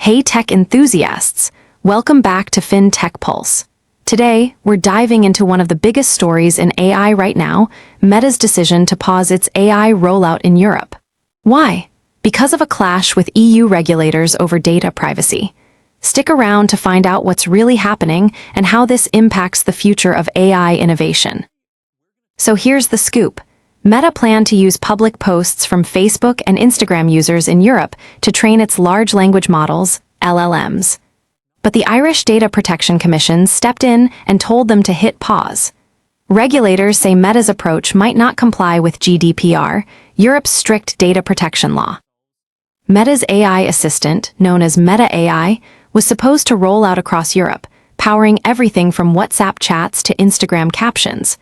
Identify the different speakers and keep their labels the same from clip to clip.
Speaker 1: Hey tech enthusiasts, welcome back to FinTech Pulse. Today, we're diving into one of the biggest stories in AI right now, Meta's decision to pause its AI rollout in Europe. Why? Because of a clash with EU regulators over data privacy. Stick around to find out what's really happening and how this impacts the future of AI innovation. So here's the scoop. Meta planned to use public posts from Facebook and Instagram users in Europe to train its large language models, LLMs. But the Irish Data Protection Commission stepped in and told them to hit pause. Regulators say Meta's approach might not comply with GDPR, Europe's strict data protection law. Meta's AI assistant, known as Meta AI, was supposed to roll out across Europe, powering everything from WhatsApp chats to Instagram captions.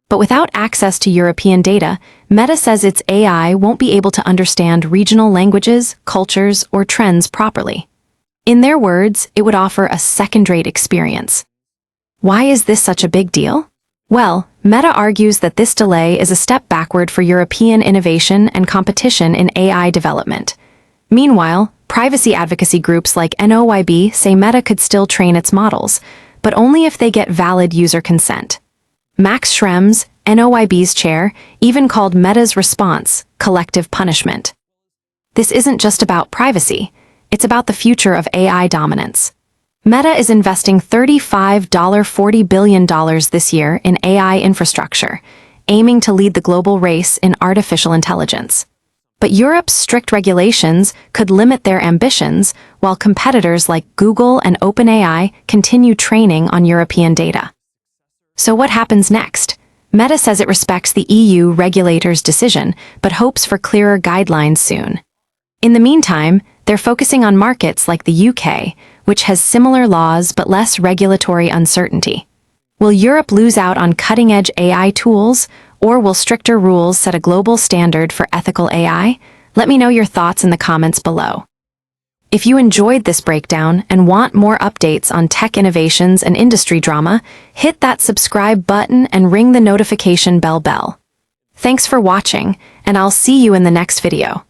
Speaker 1: But without access to European data, Meta says its AI won't be able to understand regional languages, cultures, or trends properly. In their words, it would offer a second-rate experience. Why is this such a big deal? Well, Meta argues that this delay is a step backward for European innovation and competition in AI development. Meanwhile, privacy advocacy groups like NOYB say Meta could still train its models, but only if they get valid user consent. Max Schrems, NOYB's chair, even called Meta's response collective punishment. This isn't just about privacy, it's about the future of AI dominance. Meta is investing $40 billion this year in AI infrastructure, aiming to lead the global race in artificial intelligence. But Europe's strict regulations could limit their ambitions, while competitors like Google and OpenAI continue training on European data. So what happens next? Meta says it respects the EU regulator's decision, but hopes for clearer guidelines soon. In the meantime, they're focusing on markets like the UK, which has similar laws but less regulatory uncertainty. Will Europe lose out on cutting-edge AI tools, or will stricter rules set a global standard for ethical AI? Let me know your thoughts in the comments below. If you enjoyed this breakdown and want more updates on tech innovations and industry drama, hit that subscribe button and ring the notification bell. Thanks for watching, and I'll see you in the next video.